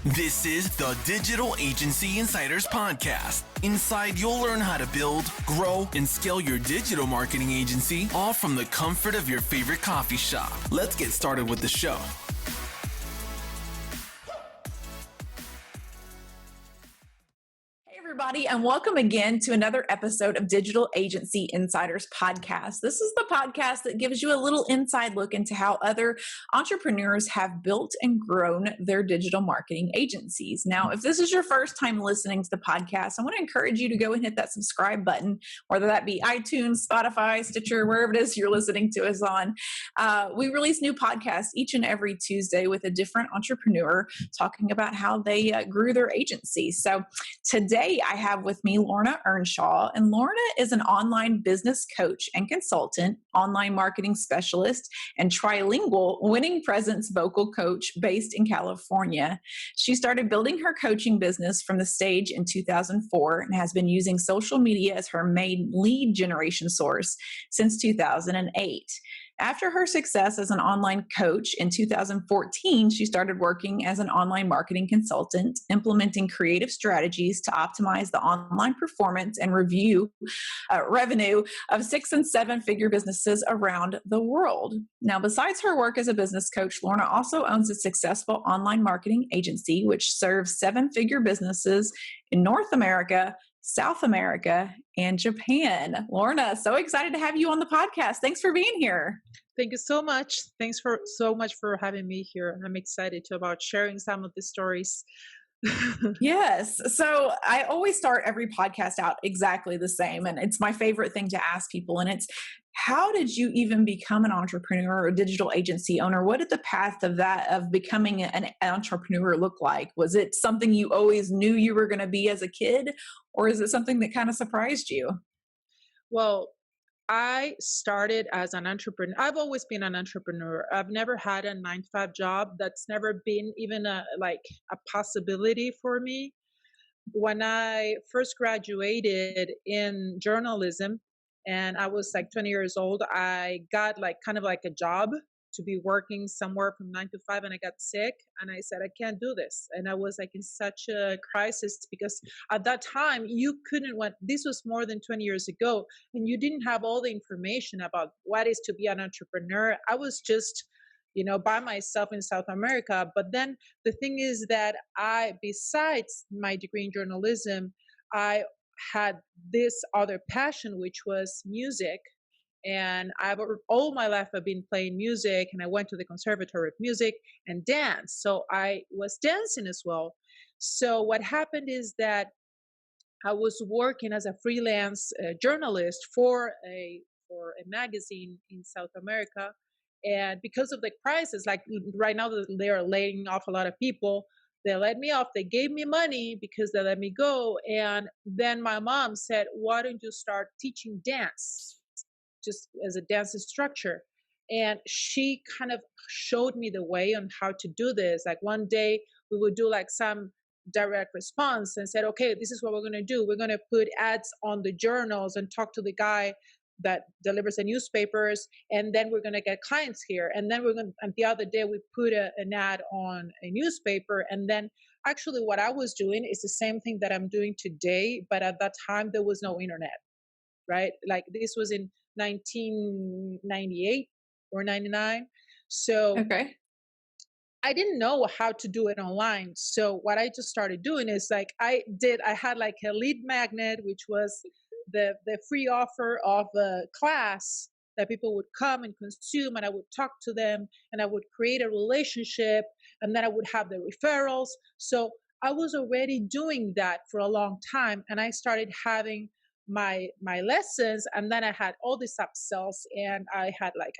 This is the Digital Agency Insiders Podcast. Inside, you'll learn how to build, grow, and scale your digital marketing agency, all from the comfort of your favorite coffee shop. Let's get started with the show. Everybody, and welcome again to another episode of Digital Agency Insiders Podcast. This is the podcast that gives you a little inside look into how other entrepreneurs have built and grown their digital marketing agencies. Now, if this is your first time listening to the podcast, I want to encourage you to go and hit that subscribe button, whether that be iTunes, Spotify, Stitcher, wherever it is you're listening to us on. We release new podcasts each and every Tuesday with a different entrepreneur talking about how they grew their agency. So today, I have with me Lorna Earnshaw, and Lorna is an online business coach and consultant, online marketing specialist, and trilingual winning presence vocal coach based in California. She started building her coaching business from the stage in 2004 and has been using social media as her main lead generation source since 2008. After her success as an online coach in 2014, she started working as an online marketing consultant, implementing creative strategies to optimize the online performance and revenue of 6- and 7-figure businesses around the world. Now, besides her work as a business coach, Lorna also owns a successful online marketing agency, which serves 7-figure businesses in North America, South America, and Japan. Lorna, so excited to have you on the podcast. Thanks for being here. Thank you so much. Thanks so much for having me here. I'm excited about sharing some of the stories. Yes. So I always start every podcast out exactly the same. And it's my favorite thing to ask people. And it's, how did you even become an entrepreneur or a digital agency owner? What did the path of becoming an entrepreneur look like? Was it something you always knew you were going to be as a kid? Or is it something that kind of surprised you? Well, I started as an entrepreneur. I've always been an entrepreneur. I've never had a 9-to-5 job. That's never been even a possibility for me. When I first graduated in journalism and I was 20 years old, I got kind of a job to be working somewhere from 9 to 5, and I got sick and I said, I can't do this. And I was in such a crisis because at that time this was more than 20 years ago, and you didn't have all the information about what is to be an entrepreneur. I was just by myself in South America. But then the thing is that besides my degree in journalism, I had this other passion, which was music. And all my life I've been playing music, and I went to the Conservatory of Music and dance. So I was dancing as well. So what happened is that I was working as a freelance journalist for a magazine in South America. And because of the crisis, right now they are laying off a lot of people, they let me off. They gave me money because they let me go. And then my mom said, why don't you start teaching dance? Just as a dance instructor. And she kind of showed me the way on how to do this. One day we would do some direct response and said, okay, this is what we're going to do. We're going to put ads on the journals and talk to the guy that delivers the newspapers. And then we're going to get clients here. And then and the other day we put an ad on a newspaper. And then actually what I was doing is the same thing that I'm doing today. But at that time, there was no internet, right? This was in 1998 or 99. So okay. I didn't know how to do it online. So what I just started doing is I had a lead magnet, which was the free offer of a class that people would come and consume, and I would talk to them and I would create a relationship, and then I would have the referrals. So I was already doing that for a long time, and I started having my lessons, and then I had all these upsells, and I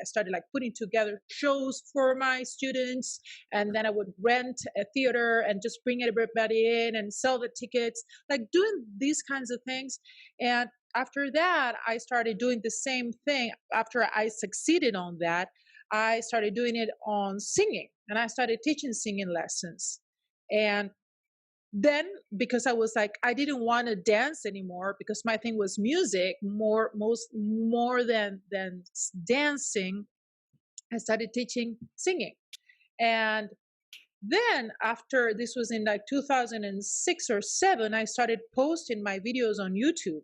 started putting together shows for my students, and then I would rent a theater and just bring everybody in and sell the tickets, doing these kinds of things. And after that, I started doing the same thing. After I succeeded on that, I started doing it on singing, and I started teaching singing lessons. And then because I was I didn't want to dance anymore because my thing was music more than dancing, I started teaching singing. And Then after this was in like 2006 or 7, I started posting my videos on YouTube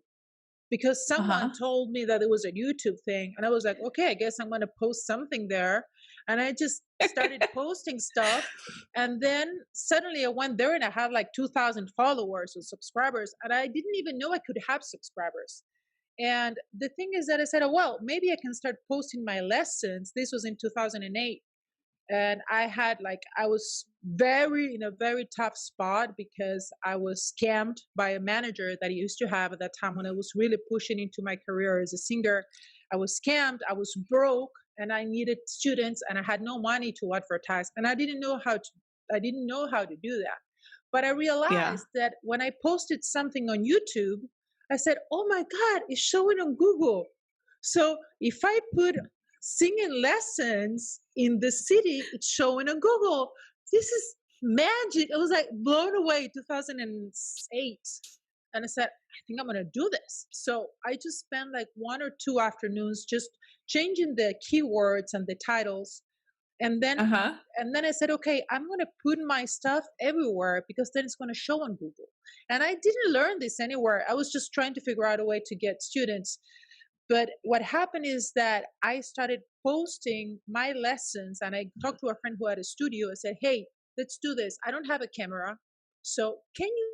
because someone Uh-huh. told me that it was a YouTube thing. And I was like, okay, I guess I'm going to post something there. And I just started posting stuff. And then suddenly I went there and I had like 2,000 followers or subscribers. And I didn't even know I could have subscribers. And the thing is that I said, oh, well, maybe I can start posting my lessons. This was in 2008. And I had like, I was very in a very tough spot because I was scammed by a manager that I used to have at that time when I was really pushing into my career as a singer. I was scammed, I was broke, and I needed students, and I had no money to advertise, and I didn't know how to do that. But I Yeah. realized that when I posted something on YouTube, I said, oh my God, it's showing on Google. So if I put singing lessons in the city, it's showing on Google. This is magic. I was like blown away 2008. And I said, I think I'm going to do this. So I just spent like 1 or 2 afternoons just changing the keywords and the titles. And then Uh-huh. and then I said, okay, I'm going to put my stuff everywhere because then it's going to show on Google. And I didn't learn this anywhere. I was just trying to figure out a way to get students. But what happened is that I started posting my lessons, and I talked to a friend who had a studio. I said, hey, let's do this. I don't have a camera. So can you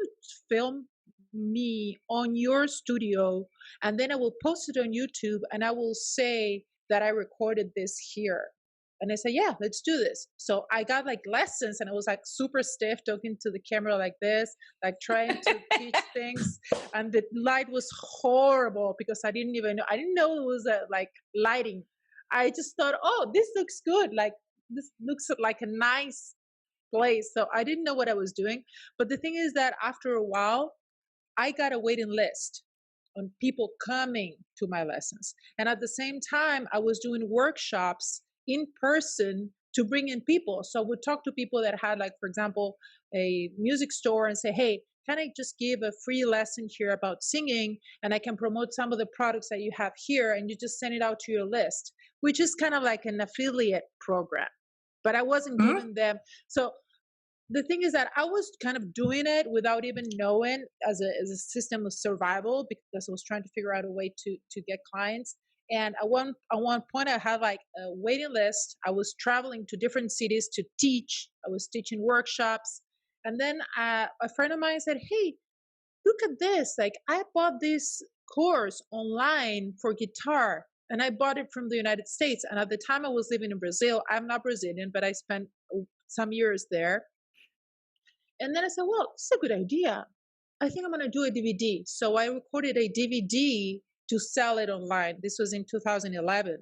film me on your studio? And then I will post it on YouTube and I will say that I recorded this here. And I said, yeah, let's do this. So I got like lessons and I was like super stiff talking to the camera like this, like trying to teach things. And the light was horrible because I didn't know it was like lighting. I just thought, oh, this looks good. Like this looks like a nice place. So I didn't know what I was doing. But the thing is that after a while, I got a waiting list on people coming to my lessons. And at the same time, I was doing workshops in person to bring in people. So I would talk to people that had, like, for example, a music store and say, hey, can I just give a free lesson here about singing? And I can promote some of the products that you have here. And you just send it out to your list, which is kind of like an affiliate program. But I wasn't Mhm. giving them. So the thing is that I was kind of doing it without even knowing as a system of survival because I was trying to figure out a way to get clients. And at one point, I had like a waiting list. I was traveling to different cities to teach. I was teaching workshops, and then a friend of mine said, "Hey, look at this! Like I bought this course online for guitar." And I bought it from the United States. And at the time I was living in Brazil. I'm not Brazilian, but I spent some years there. And then I said, well, it's a good idea. I think I'm going to do a DVD. So I recorded a DVD to sell it online. This was in 2011.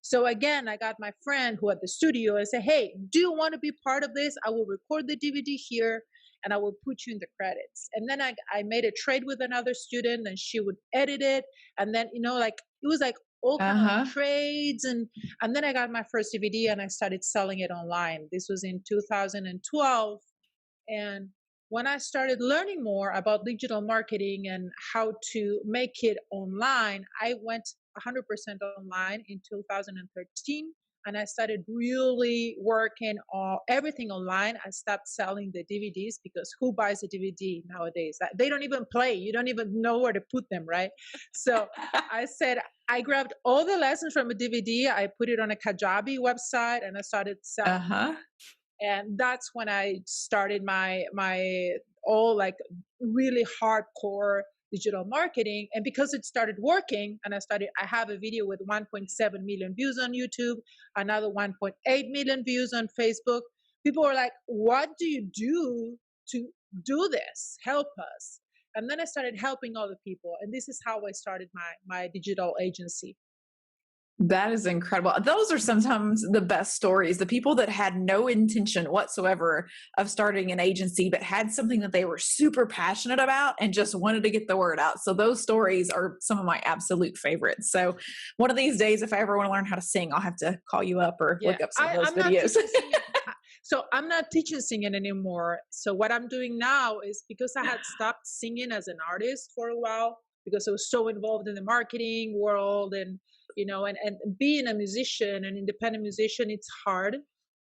So again, I got my friend who had the studio. I said, hey, do you want to be part of this? I will record the DVD here and I will put you in the credits. And then I made a trade with another student and she would edit it. And then, like it was like all kind of like Uh-huh. trades. And then I got my first DVD and I started selling it online. This was in 2012. And when I started learning more about digital marketing and how to make it online, I went 100% online in 2013. And I started really working on everything online. I stopped selling the DVDs because who buys a DVD nowadays? They don't even play. You don't even know where to put them, right? So I said, I grabbed all the lessons from a DVD. I put it on a Kajabi website and I started selling. Uh-huh. And that's when I started my all like really hardcore digital marketing. And because it started working and I have a video with 1.7 million views on YouTube, another 1.8 million views on Facebook. People were like, what do you do to do this? Help us. And then I started helping other people, and this is how I started my digital agency. That is incredible. Those are sometimes the best stories. The people that had no intention whatsoever of starting an agency, but had something that they were super passionate about and just wanted to get the word out. So those stories are some of my absolute favorites. So one of these days, if I ever want to learn how to sing, I'll have to call you up or Yeah, look up some of those I'm not videos. teaching singing. So I'm not teaching singing anymore. So what I'm doing now is because I had stopped singing as an artist for a while because I was so involved in the marketing world and and being a musician, an independent musician, it's hard.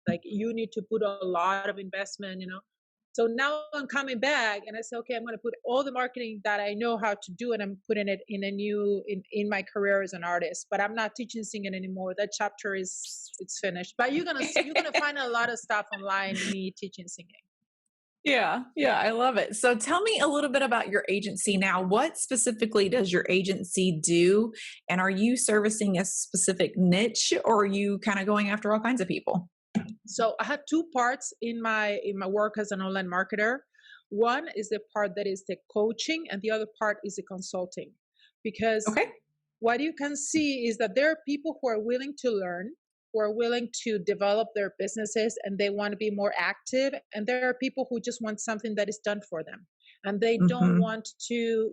Like you need to put a lot of investment, you know. So now I'm coming back and I say, okay, I'm going to put all the marketing that I know how to do and I'm putting it in a new, in my career as an artist, but I'm not teaching singing anymore. That chapter it's finished, but you're going to find a lot of stuff online, me teaching singing. Yeah, yeah, I love it. So tell me a little bit about your agency now. What specifically does your agency do? And are you servicing a specific niche or are you kind of going after all kinds of people? So I have two parts in my work as an online marketer. One is the part that is the coaching and the other part is the consulting. Because Okay. what you can see is that there are people who are willing to learn, who are willing to develop their businesses and they want to be more active, and there are people who just want something that is done for them and they don't Hmm. want to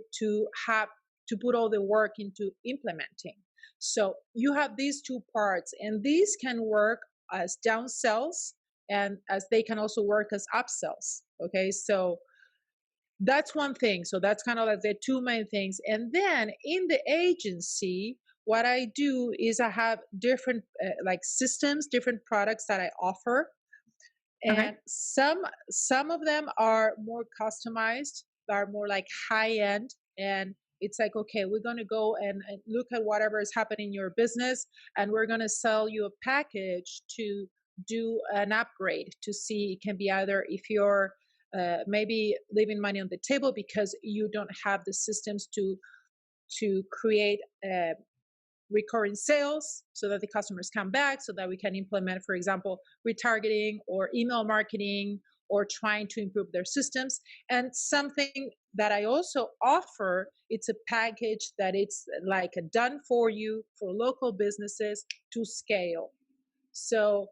have to put all the work into implementing. So you have these two parts and these can work as downsells and as they can also work as upsells. Okay, so that's one thing. So that's kind of like the two main things. And then in the agency, what I do is I have different like systems, different products that I offer, Okay. and some of them are more customized, are more like high end, and it's like, okay, we're going to go and look at whatever is happening in your business and we're going to sell you a package to do an upgrade to see. It can be either if you're maybe leaving money on the table because you don't have the systems to create recurring sales so that the customers come back, so that we can implement, for example, retargeting or email marketing or trying to improve their systems. And something that I also offer, it's a package that it's like a done for you for local businesses to scale. So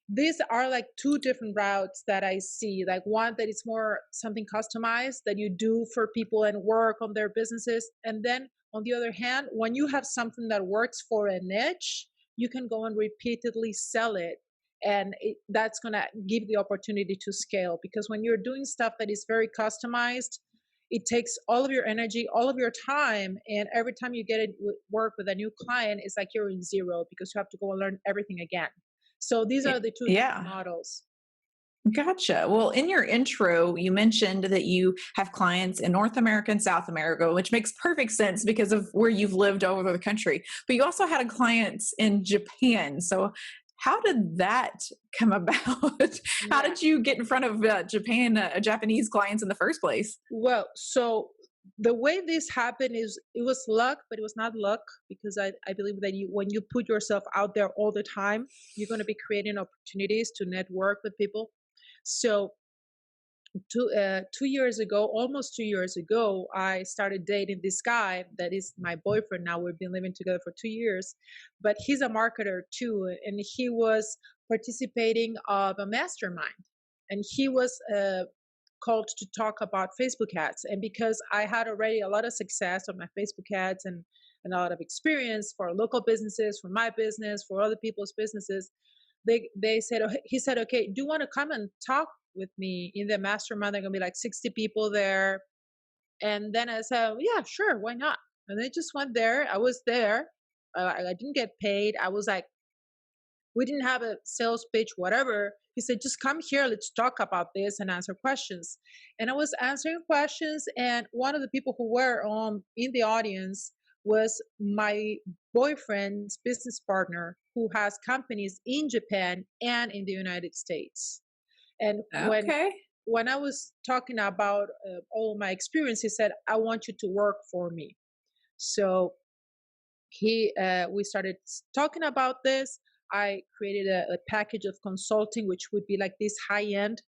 these are like two different routes that I see. Like one that is more something customized that you do for people and work on their businesses. And then on the other hand, when you have something that works for a niche, you can go and repeatedly sell it. And that's going to give the opportunity to scale, because when you're doing stuff that is very customized, it takes all of your energy, all of your time. And every time you get it work with a new client, it's like you're in zero because you have to go and learn everything again. So these are the two different Yeah. models. Gotcha. Well, in your intro, you mentioned that you have clients in North America and South America, which makes perfect sense because of where you've lived all over the country. But you also had clients in Japan. So, how did that come about? How Yeah. did you get in front of Japanese clients in the first place? Well, so the way this happened is it was luck, but it was not luck, because I believe that when you put yourself out there all the time, you're going to be creating opportunities to network with people. So 2 years ago, almost 2 years ago, I started dating this guy that is my boyfriend now. We've been living together for 2 years, but he's a marketer too, and he was participating of a mastermind, and he was called to talk about Facebook ads. And because I had already a lot of success on my Facebook ads and a lot of experience for local businesses, for my business, for other people's businesses, they said, he said, okay, do you want to come and talk with me in the mastermind? There are gonna be like 60 people there. And then I said, yeah, sure, why not? And I just went there. I was there. I didn't get paid. I was like, we didn't have a sales pitch, whatever. He said, just come here, let's talk about this and answer questions. And I was answering questions, and one of the people who were in the audience was my boyfriend's business partner, who has companies in Japan and in the United States. And Okay. when I was talking about all my experience, he said, I want you to work for me. So we started talking about this. I created a package of consulting, which would be like this high-end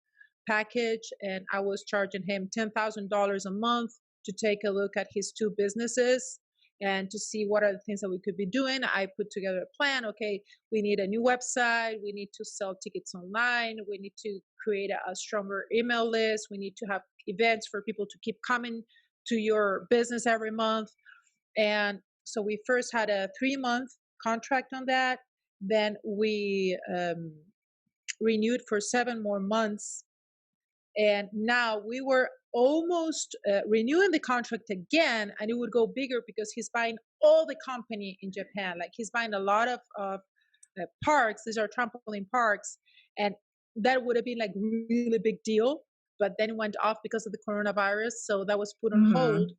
package, and I was charging him $10,000 a month to take a look at his two businesses and to see what are the things that we could be doing. I put together a plan. Okay, we need a new website. We need to sell tickets online. We need to create a stronger email list. We need to have events for people to keep coming to your business every month. And so we first had a 3-month contract on that. Then we renewed for 7 more months. And now we were almost renewing the contract again, and it would go bigger because he's buying all the company in Japan. Like he's buying a lot of parks. These are trampoline parks. And that would have been like really big deal, but then it went off because of the coronavirus. So that was put on hold.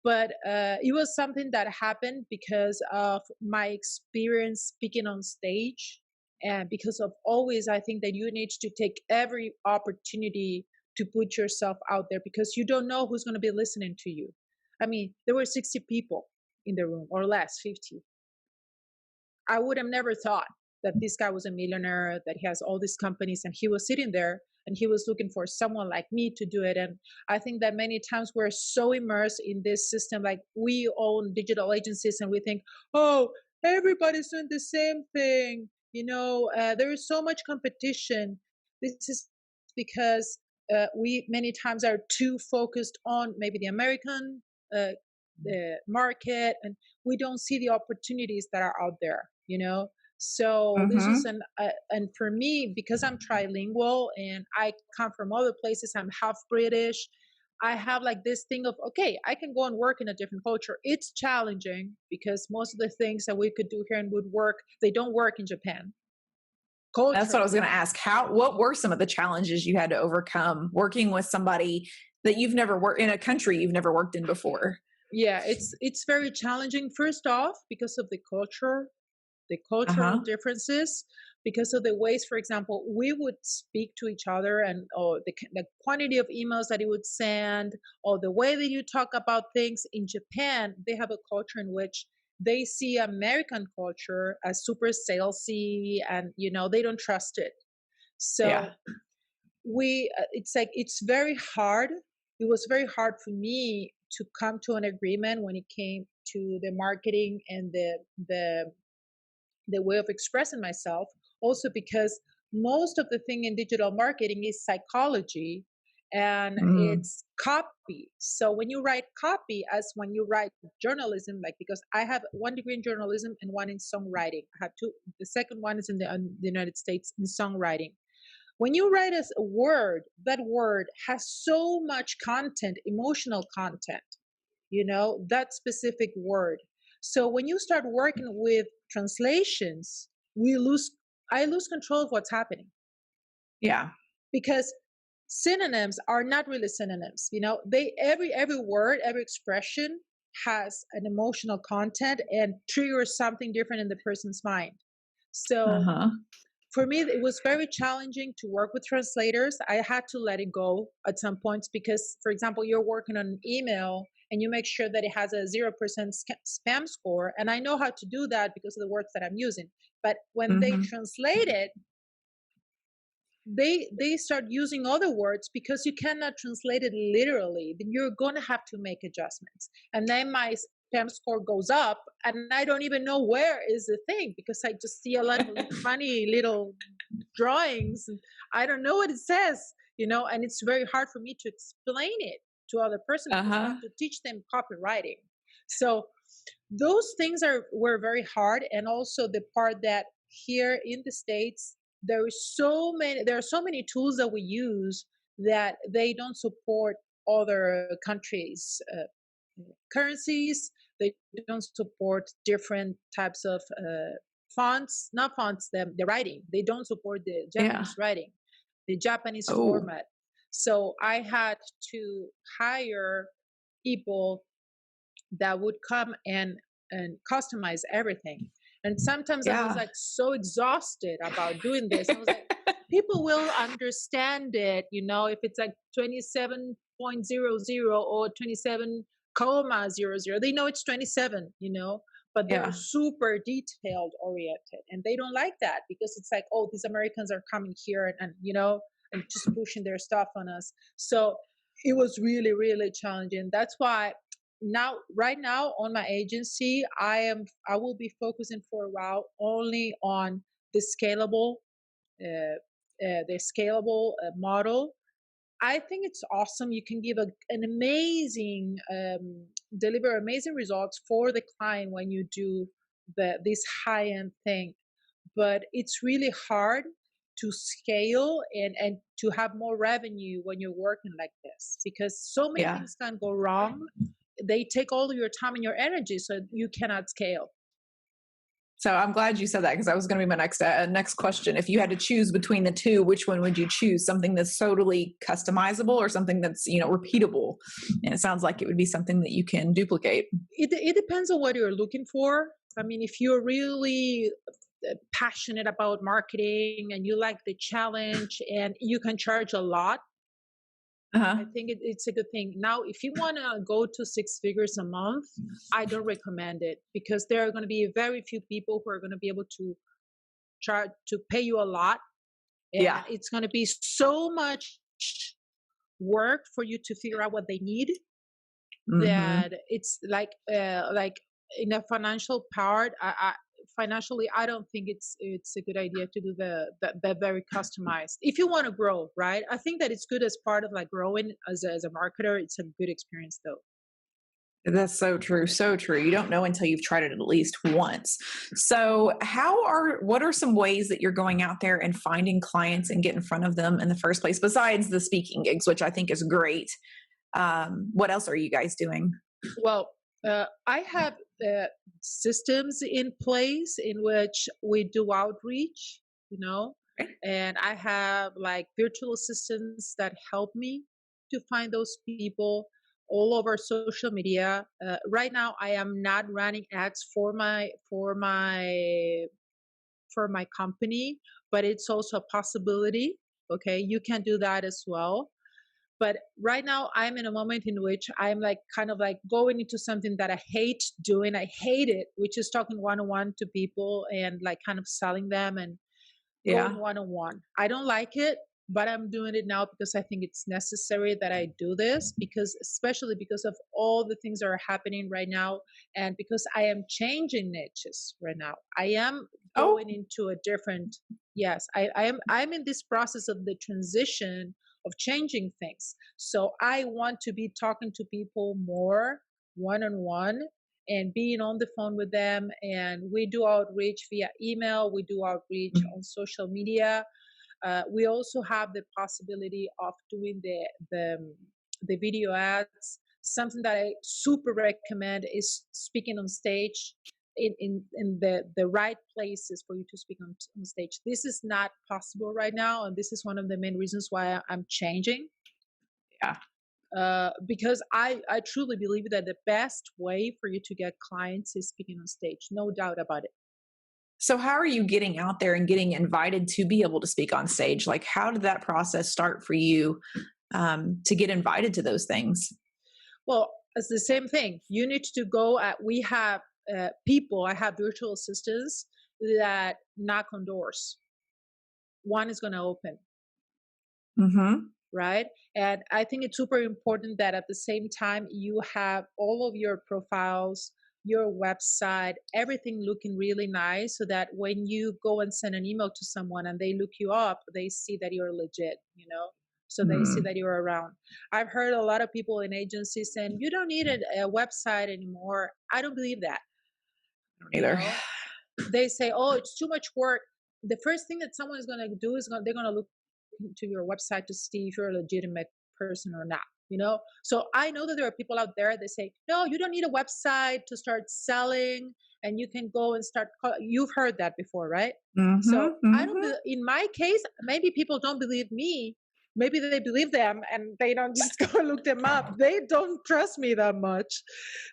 But it was something that happened because of my experience speaking on stage, and because of always, I think that you need to take every opportunity to put yourself out there, because you don't know who's going to be listening to you. I mean, there were 60 people in the room or less, 50. I would have never thought that this guy was a millionaire, that he has all these companies, and he was sitting there and he was looking for someone like me to do it. And I think that many times we're so immersed in this system, like we own digital agencies and we think, oh, everybody's doing the same thing. There is so much competition. This is because we many times are too focused on maybe the American the market, and we don't see the opportunities that are out there. So this is and for me, because I'm trilingual and I come from other places, I'm half British, I have like this thing of, okay, I can go and work in a different culture. It's challenging because most of the things that we could do here in woodwork, they don't work in Japan. That's what I was going to ask. What were some of the challenges you had to overcome working with somebody that you've never worked in, a country you've never worked in before? Yeah, it's very challenging. First off, because of the cultural differences, because of the ways, for example, we would speak to each other, and the quantity of emails that he would send, or the way that you talk about things. In Japan, they have a culture in which they see American culture as super salesy, and they don't trust it. So it's very hard. It was very hard for me to come to an agreement when it came to the marketing and the way of expressing myself. Also because most of the thing in digital marketing is psychology, and it's copy. So when you write copy, as when you write journalism, like, because I have 1 degree in journalism and 1 in songwriting. I have 2. The second one is in the United States in songwriting. When you write a word, that word has so much content, emotional content, that specific word. So when you start working with translations, I lose control of what's happening. Yeah. Because synonyms are not really synonyms. Every word, every expression has an emotional content and triggers something different in the person's mind. So for me, it was very challenging to work with translators. I had to let it go at some points because, for example, you're working on an email and you make sure that it has a 0% spam score. And I know how to do that because of the words that I'm using. But when they translate it, they start using other words because you cannot translate it literally. Then you're going to have to make adjustments. And then my spam score goes up and I don't even know where is the thing, because I just see a lot of funny little drawings and I don't know what it says, and it's very hard for me to explain it to other person because I have to teach them copywriting. So those things were very hard. And also the part that here in the States, there are so many tools that we use that they don't support other countries' currencies. They don't support different types of fonts, not fonts, the writing. They don't support the Japanese writing, the Japanese format. So I had to hire people that would come and customize everything. And sometimes I was like so exhausted about doing this. I was like, people will understand it, if it's like 27.00 or 27,00, they know it's 27, but they're super detailed oriented. And they don't like that because it's like, oh, these Americans are coming here and just pushing their stuff on us. So it was really, really challenging. That's why right now on my agency, I will be focusing for a while only on the scalable model. I think it's awesome. You can give an amazing deliver amazing results for the client when you do this high-end thing, but it's really hard to scale and to have more revenue when you're working like this, because so many things can go wrong. They take all of your time and your energy, so you cannot scale. So I'm glad you said that, because that was going to be my next question. If you had to choose between the two, which one would you choose? Something that's totally customizable or something that's, repeatable? And it sounds like it would be something that you can duplicate. It depends on what you're looking for. I mean, if you're really passionate about marketing and you like the challenge and you can charge a lot, I think it's a good thing. Now, if you want to go to 6 figures a month, I don't recommend it, because there are going to be very few people who are going to be able to charge to pay you a lot. And it's going to be so much work for you to figure out what they need, that it's like in a financial part, financially, I don't think it's a good idea to do the very customized. If you want to grow, right? I think that it's good as part of like growing as a marketer. It's a good experience though. That's so true. So true. You don't know until you've tried it at least once. So what are some ways that you're going out there and finding clients and get in front of them in the first place, besides the speaking gigs, which I think is great? What else are you guys doing? Well, I have systems in place in which we do outreach, and I have like virtual assistants that help me to find those people all over social media. Right now, I am not running ads for my company, but it's also a possibility. Okay, you can do that as well. But right now I'm in a moment in which I'm like kind of like going into something that I hate doing. I hate it, which is talking one-on-one to people and like kind of selling them and going one-on-one. I don't like it, but I'm doing it now because I think it's necessary that I do this, because especially because of all the things that are happening right now, and because I am changing niches right now. I am going into a different, yes, I'm in this process of the transition of changing things. So I want to be talking to people more one-on-one and being on the phone with them. And we do outreach via email. We do outreach on social media. We also have the possibility of doing the video ads. Something that I super recommend is speaking on stage in the right places for you to speak on stage. This is not possible right now, and this is one of the main reasons why I'm changing. Because I truly believe that the best way for you to get clients is speaking on stage, no doubt about it. So how are you getting out there and getting invited to be able to speak on stage? Like, how did that process start for you to get invited to those things? Well, it's the same thing. You need to go we have people, I have virtual assistants that knock on doors. One is going to open. Right? And I think it's super important that at the same time you have all of your profiles, your website, everything looking really nice, so that when you go and send an email to someone and they look you up, they see that you're legit, so they see that you're around. I've heard a lot of people in agencies saying, you don't need a website anymore. I don't believe that. I don't either. They say, oh, it's too much work. The first thing that someone is going to do is they're going to look to your website to see if you're a legitimate person or not, So I know that there are people out there that say, no, you don't need a website to start selling, and you can go and start. You've heard that before, right? So I don't. In my case, maybe people don't believe me. Maybe they believe them and they don't just go and look them up. They don't trust me that much.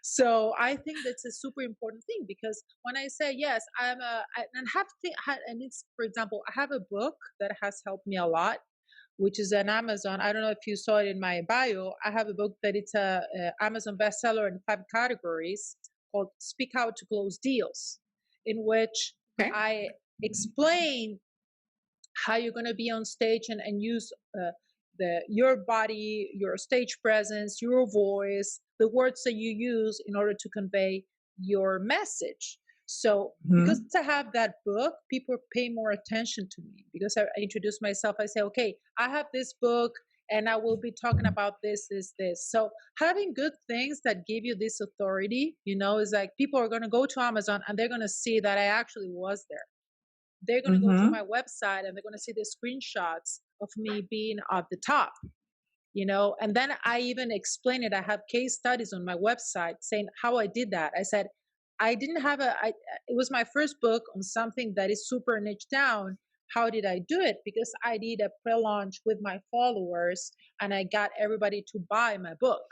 So I think that's a super important thing, because when I say yes, and it's, for example, I have a book that has helped me a lot, which is on Amazon. I don't know if you saw it in my bio. I have a book that it's a Amazon bestseller in 5 categories called Speak Out to Close Deals, in which I explain how you're going to be on stage and use your body, your stage presence, your voice, the words that you use in order to convey your message. So because I have that book, people pay more attention to me, because I introduce myself. I say, okay, I have this book and I will be talking about this. So having good things that give you this authority, is like people are going to go to Amazon and they're going to see that I actually was there. They're going to go to my website and they're going to see the screenshots of me being at the top, and then I even explain it. I have case studies on my website saying how I did that. I said, I didn't have it was my first book on something that is super niche down. How did I do it? Because I did a pre-launch with my followers and I got everybody to buy my book.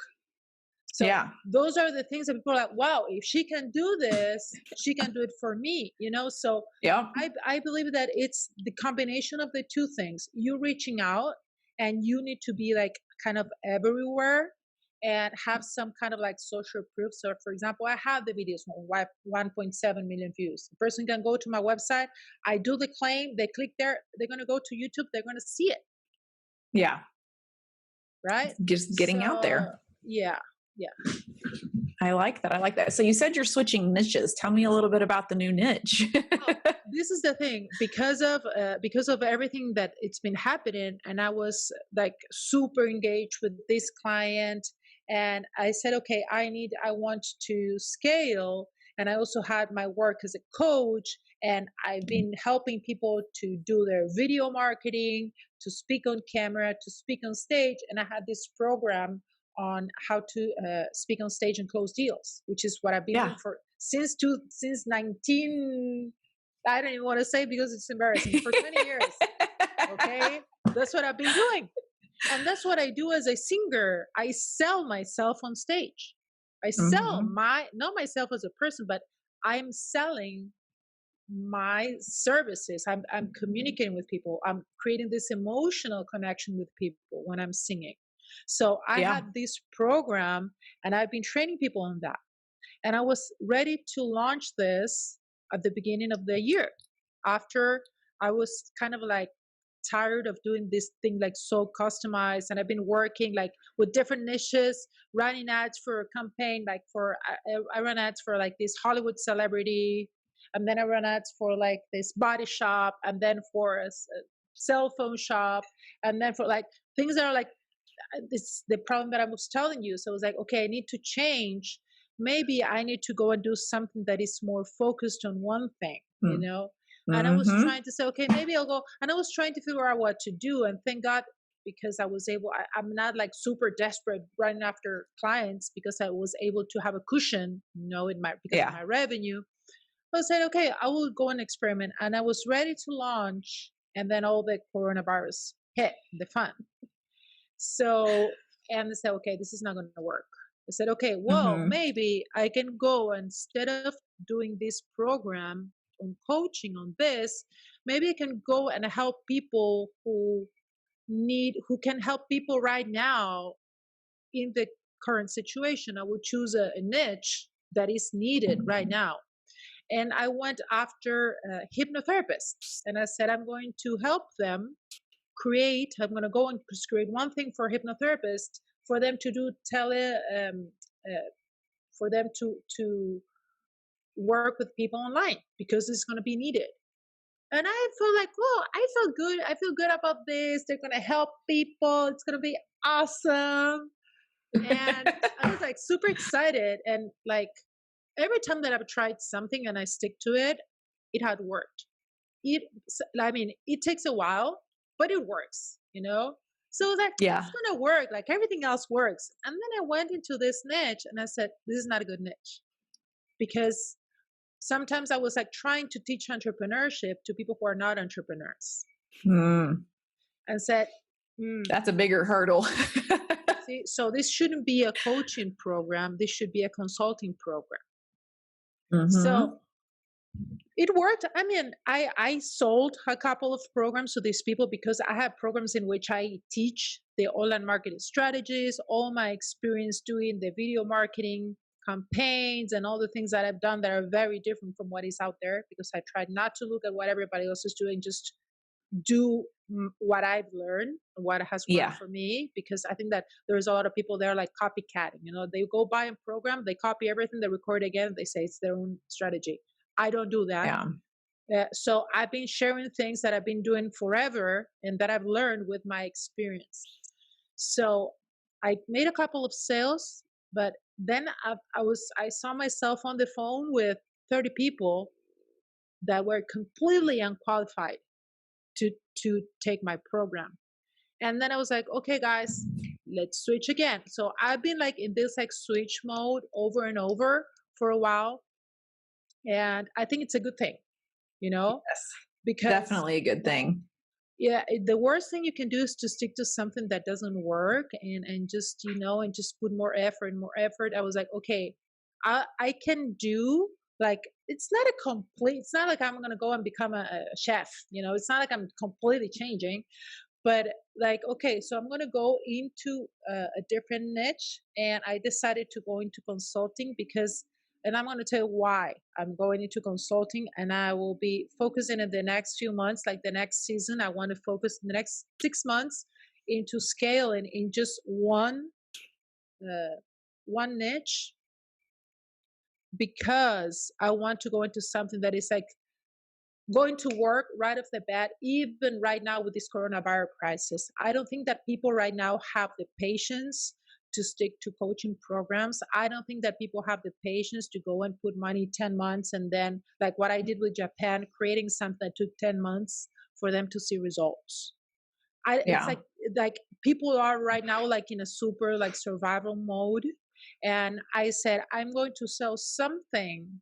So Yeah. those are the things that people are like, wow, if she can do this, she can do it for me, you know? So Yeah. I believe that it's the combination of the two things. You reaching out and you need to be like kind of everywhere and have some kind of like social proof. So for example, I have the videos on 1.7 million views. The person can go to my website. I do the claim, they click there, they're going to go to YouTube, they're going to see it. Yeah. Right. Just getting out there. Yeah. I like that. I like that. So you said you're switching niches. Tell me a little bit about the new niche. Well, this is the thing, because of everything that it's been happening, and I was like super engaged with this client, and I said, okay, I want to scale. And I also had my work as a coach, and I've been helping people to do their video marketing, to speak on camera, to speak on stage. And I had this program on how to speak on stage and close deals, which is what I've been doing for since 19. I don't even want to say because it's embarrassing, for 20 years. Okay, that's what I've been doing, and that's what I do as a singer. I sell myself on stage. I sell not myself as a person, but I'm selling my services. I'm communicating with people. I'm creating this emotional connection with people when I'm singing. So I had this program and I've been training people on that. And I was ready to launch this at the beginning of the year, after I was kind of like tired of doing this thing like so customized. And I've been working like with different niches, running ads for a campaign, like I run ads for like this Hollywood celebrity, and then I run ads for like this body shop, and then for a cell phone shop, and then for like things that are like this, the problem that I was telling you. So I was like, okay, I need to change. Maybe I need to go and do something that is more focused on one thing, you know? And I was trying to say, okay, maybe I'll go. And I was trying to figure out what to do. And thank God, because I was able, I'm not like super desperate running after clients, because I was able to have a cushion, you know, because of my revenue. I said, okay, I will go and experiment. And I was ready to launch. And then all the coronavirus hit the fan. So, and they said, okay, this is not going to work. I said, okay, well, maybe I can go, instead of doing this program on coaching on this, maybe I can go and help people who can help people right now in the current situation. I would choose a niche that is needed right now. And I went after hypnotherapists, and I said, I'm going to help them I'm going to go and create one thing for hypnotherapists, for them to do for them to work with people online, because it's going to be needed. And I feel like, well, I feel good. I feel good about this. They're going to help people. It's going to be awesome. And I was like super excited. And like every time that I've tried something and I stick to it, it had worked. It takes a while, but it works, you know? So I was like, it's going to work. Like everything else works. And then I went into this niche and I said, this is not a good niche. Because sometimes I was like trying to teach entrepreneurship to people who are not entrepreneurs. And said, that's a bigger hurdle. See, so this shouldn't be a coaching program. This should be a consulting program. So it worked. I mean, I sold a couple of programs to these people, because I have programs in which I teach the online marketing strategies, all my experience doing the video marketing campaigns and all the things that I've done that are very different from what is out there, because I tried not to look at what everybody else is doing, just do what I've learned, what has worked for me, because I think that there's a lot of people there like copycatting, you know, they go buy a program, they copy everything, they record again, they say it's their own strategy. I don't do that. So I've been sharing things that I've been doing forever and that I've learned with my experience. So I made a couple of sales, but then I saw myself on the phone with 30 people that were completely unqualified to take my program. And then I was like, okay, guys, let's switch again. So I've been like in this like switch mode over and over for a while. And I think it's a good thing, you know, Yes, because definitely a good thing. yeah, the worst thing you can do is to stick to something that doesn't work and just, you know, and just put more effort and more effort. I was like, okay, I can do like, it's not a complete, it's not like I'm going to go and become a chef, you know, it's not like I'm completely changing, but like, okay, so I'm going to go into a different niche. And I decided to go into consulting because, and I'm going to tell you why I'm going into consulting. And I will be focusing in the next few months, like the next season. I want to focus in the next 6 months into scaling in just one niche, because I want to go into something that is like going to work right off the bat, even right now with this coronavirus crisis. I don't think that people right now have the patience to stick to coaching programs. I don't think that people have the patience to go and put money 10 months and then, like what I did with Japan, creating something that took 10 months for them to see results. It's Yeah. like people are right now like in a super like survival mode. And I said, I'm going to sell something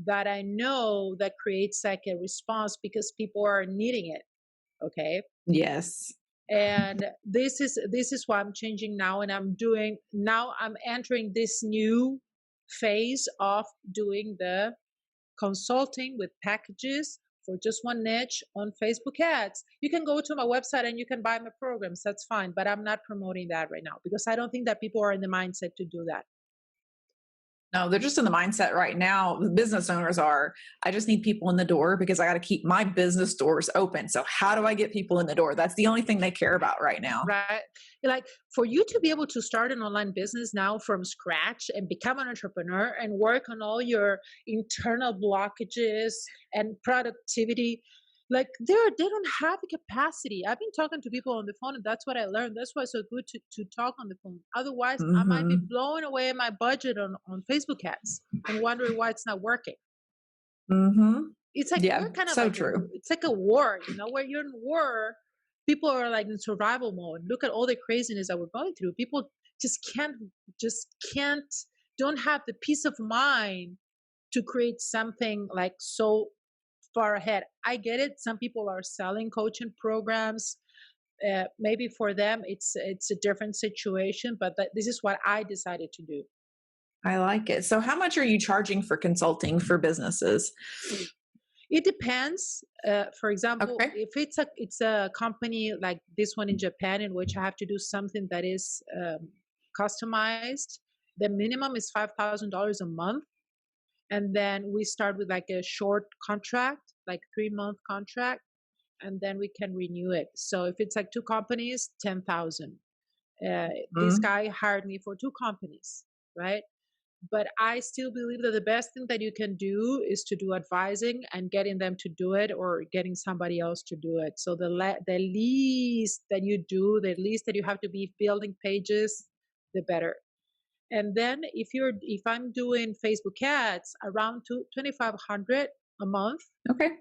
that I know that creates like a response because people are needing it. Okay. Yes. And this is why I'm changing now. And I'm entering this new phase of doing the consulting with packages for just one niche on Facebook ads. You can go to my website and you can buy my programs. That's fine. But I'm not promoting that right now because I don't think that people are in the mindset to do that. No, they're just in the mindset right now. The business owners are, I just need people in the door because I got to keep my business doors open. So, how do I get people in the door? That's the only thing they care about right now. Right. Like for you to be able to start an online business now from scratch and become an entrepreneur and work on all your internal blockages and productivity, like they don't have the capacity. I've been talking to people on the phone and that's what I learned. That's why it's so good to talk on the phone. Otherwise, I might be Hmm. blowing away my budget on Facebook ads and wondering why it's not working. Hmm. It's like Yeah, we're kind of so like true. it's like a war, you know, where you're in war, people are like in survival mode. Look at all the craziness that we're going through. People just can't don't have the peace of mind to create something like so far ahead. I get it. Some people are selling coaching programs. Maybe for them it's a different situation, but this is what I decided to do. I like it. So, how much are you charging for consulting for businesses? It depends. For example, Okay. if it's a company like this one in Japan, in which I have to do something that is customized, the minimum is $5,000 a month, and then we start with like a short contract, like 3-month contract, and then we can renew it. So if it's like two companies, 10,000. This Mm, guy hired me for two companies, right? But I still believe that the best thing that you can do is to do advising and getting them to do it or getting somebody else to do it. So the least that you do, the least that you have to be building pages, the better. And then if I'm doing Facebook ads around 2,500 a month, okay.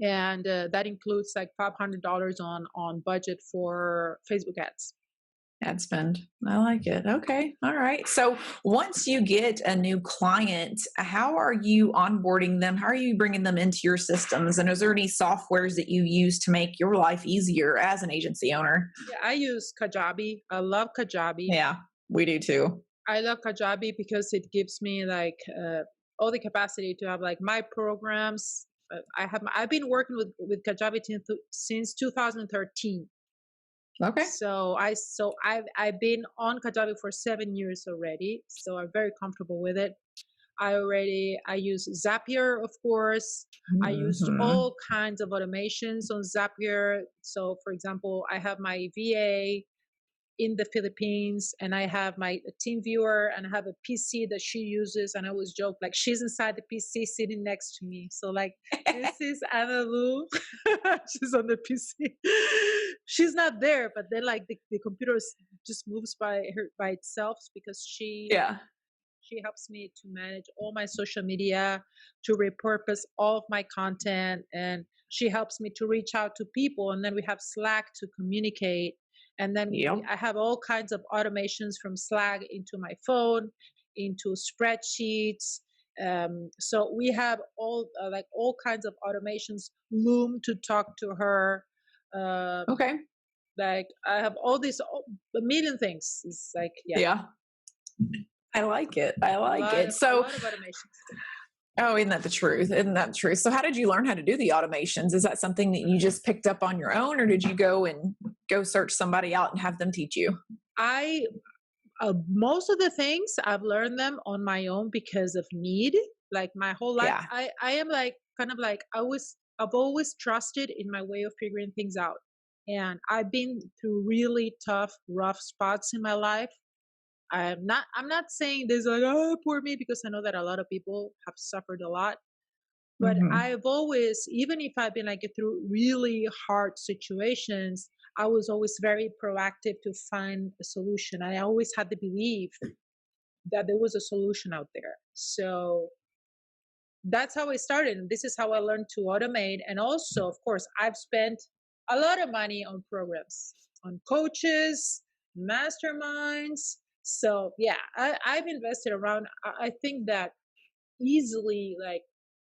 and that includes like $500 on budget for Facebook ads. Ad spend. I like it. Okay. All right. So once you get a new client, how are you onboarding them? How are you bringing them into your systems? And is there any softwares that you use to make your life easier as an agency owner? Yeah, I use Kajabi. I love Kajabi. Yeah, we do too. I love Kajabi because it gives me like all the capacity to have like my programs. I've been working with Kajabi since 2013. Okay. I've been on Kajabi for 7 years already. So I'm very comfortable with it. I use Zapier, of course. I used Hmm. all kinds of automations on Zapier. So for example, I have my VA in the Philippines, and I have my team viewer, and I have a PC that she uses, and I always joke like she's inside the PC sitting next to me. So like this is Anna Lu. She's on the PC. She's not there, but then like the computer just moves by itself because Yeah. she helps me to manage all my social media, to repurpose all of my content, and she helps me to reach out to people. And then we have Slack to communicate. And then Yep. I have all kinds of automations from Slack into my phone, into spreadsheets, So we have all kinds of automations, Loom to talk to her. Uh, Okay. like I have a million things. It's like, yeah, Yeah. I like it. I like it. a So, lot of automations. oh, isn't that the truth? Isn't that the truth? So, how did you learn how to do the automations? Is that something that you just picked up on your own, or did you go search somebody out and have them teach you? I Most of the things I've learned them on my own because of need. Like my whole life, Yeah. I am like kind of like I've always trusted in my way of figuring things out, and I've been through really tough, rough spots in my life. I'm not saying this like, oh, poor me, because I know that a lot of people have suffered a lot. But Hmm. I've always, even if I've been like through really hard situations, I was always very proactive to find a solution. I always had the belief that there was a solution out there. So that's how I started. And this is how I learned to automate. And also, of course, I've spent a lot of money on programs, on coaches, masterminds. So yeah, I've invested around, I think that easily like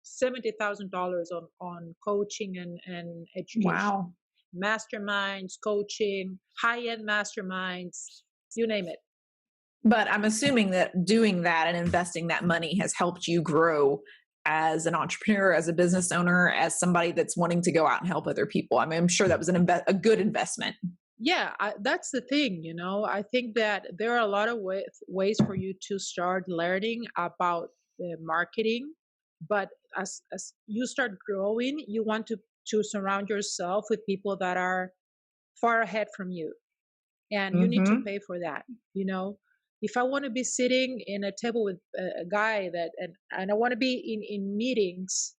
$70,000 on coaching and education, Wow. masterminds, coaching, high-end masterminds, you name it. But I'm assuming that doing that and investing that money has helped you grow as an entrepreneur, as a business owner, as somebody that's wanting to go out and help other people. I mean, I'm sure that was a good investment. Yeah, that's the thing. I think that there are a lot of ways for you to start learning about marketing, but as you start growing, you want to surround yourself with people that are far ahead from you, and you need to Hmm. pay for that. you know if I want to be sitting in a table with a guy that and I want to be in meetings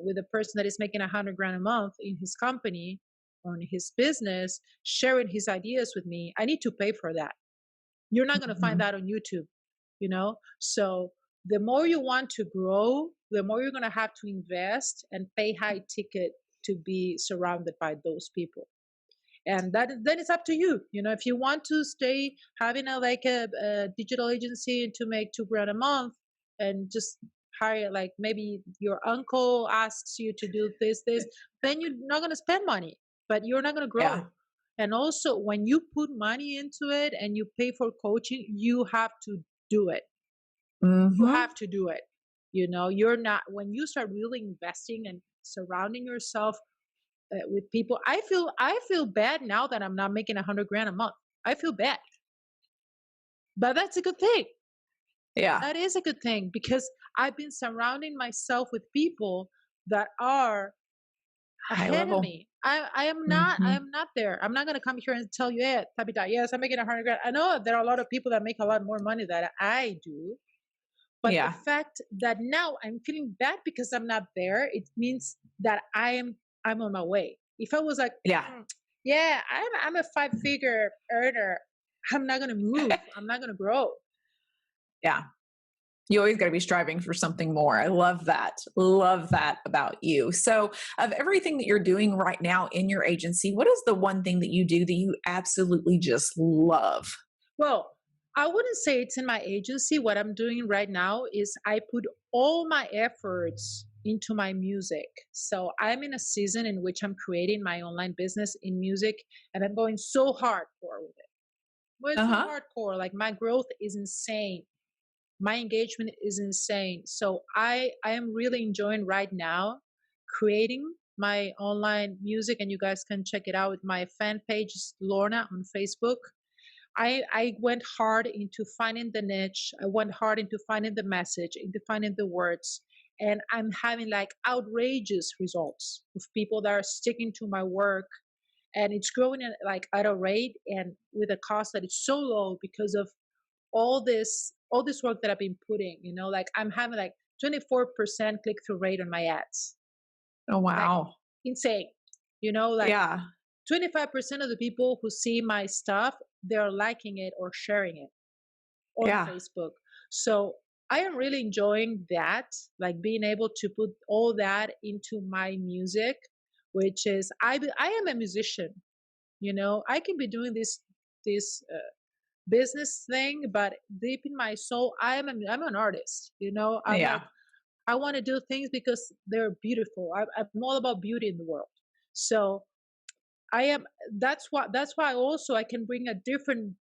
with a person that is making 100 grand a month in his company or in his business, sharing his ideas with me, I need to pay for that. You're not going to find Hmm. that on YouTube. So the more you want to grow, the more you're going to have to invest and pay high ticket to be surrounded by those people. And then it's up to you. If you want to stay having a digital agency to make 2 grand a month and just hire, like, maybe your uncle asks you to do this, then you're not going to spend money, but you're not going to Yeah. grow. And also, when you put money into it and you pay for coaching, you have to do it. You Hmm. have to do it. You're not, when you start really investing and surrounding yourself with people. I feel bad now that I'm not making 100 grand a month. I feel bad, but that's a good thing. Yeah. That is a good thing, because I've been surrounding myself with people that are High ahead of level. me. I am not. I Hmm. am not there. I'm not gonna come here and tell you, yeah, Tabitha, yes, I'm making 100 grand. I know there are a lot of people that make a lot more money than I do, but the Yeah. fact that now I'm feeling bad because I'm not there, it means that I'm on my way. If I was like, Yeah. yeah, I'm a 5-figure earner, I'm not gonna move. I'm not gonna grow. Yeah. You always got to be striving for something more. I love that. Love that about you. So, of everything that you're doing right now in your agency, what is the one thing that you do that you absolutely just love? Well, I wouldn't say it's in my agency. What I'm doing right now is I put all my efforts into my music. So I'm in a season in which I'm creating my online business in music, and I'm going so hardcore with it. Well, Uh so huh. hardcore. Like, my growth is insane. My engagement is insane. So I am really enjoying right now creating my online music, and you guys can check it out. My fan page is Lorna on Facebook. I went hard into finding the niche. I went hard into finding the message, into finding the words. And I'm having like outrageous results of people that are sticking to my work. And it's growing at a rate and with a cost that is so low because of all this work that I've been putting. Like, I'm having like 24% click-through rate on my ads. Oh, Like, wow. insane. Like, Yeah. 25% of the people who see my stuff, they're liking it or sharing it on Yeah. Facebook. So I am really enjoying that, like being able to put all that into my music, which is I am a musician. I can be doing this business thing, but deep in my soul, I'm an artist. I'm Yeah. like, I want to do things because they're beautiful. I'm all about beauty in the world. So I am. That's why also I can bring a different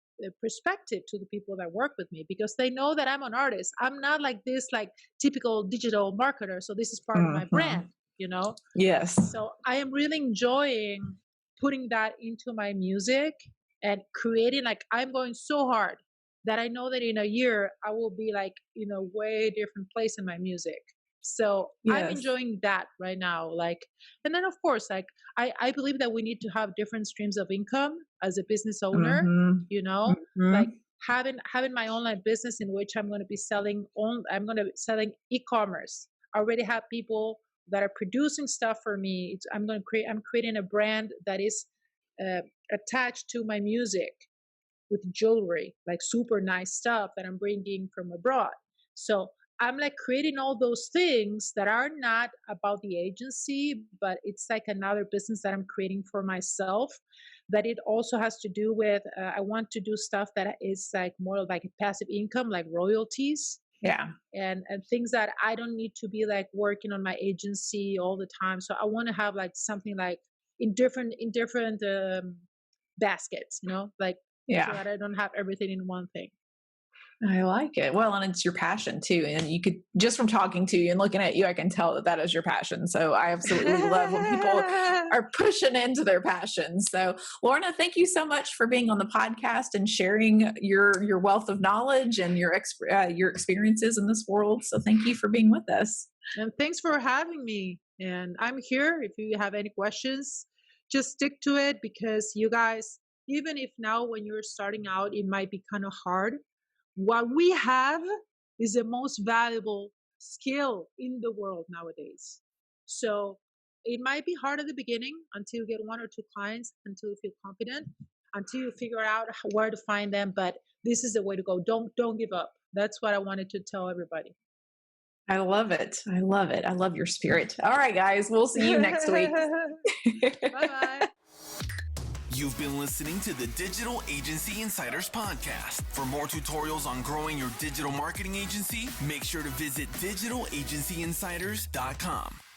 perspective to the people that work with me, because they know that I'm an artist. I'm not like this like typical digital marketer. So this is part of my Mm-hmm. brand, you know. Yes. So I am really enjoying putting that into my music and creating, like, I'm going so hard that I know that in a year I will be like in a way different place in my music. So I'm Yes. enjoying that right now. Like, and then of course, like I believe that we need to have different streams of income as a business owner, Mm-hmm. Mm-hmm. like having my online business in which I'm going to be I'm going to be selling e-commerce. I already have people that are producing stuff for me. I'm creating a brand that is uh, attached to my music with jewelry, like super nice stuff that I'm bringing from abroad. So I'm like creating all those things that are not about the agency, but it's like another business that I'm creating for myself. That it also has to do with, I want to do stuff that is like more like a passive income, like royalties Yeah. and things that I don't need to be like working on my agency all the time. So I want to have like something like in different baskets, like so Yeah. that I don't have everything in one thing. I like it. Well, and it's your passion too. And you could, just from talking to you and looking at you, I can tell that that is your passion. So I absolutely love when people are pushing into their passion. So Lorna, thank you so much for being on the podcast and sharing your wealth of knowledge and your experiences in this world. So thank you for being with us. And thanks for having me. And I'm here. If you have any questions, just stick to it, because you guys, even if now when you're starting out, it might be kind of hard, what we have is the most valuable skill in the world nowadays. So it might be hard at the beginning until you get one or two clients, until you feel confident, until you figure out where to find them. But this is the way to go. Don't give up. That's what I wanted to tell everybody. I love it. I love it. I love your spirit. All right, guys, we'll see you next week. Bye-bye. You've been listening to the Digital Agency Insiders Podcast. For more tutorials on growing your digital marketing agency, make sure to visit digitalagencyinsiders.com.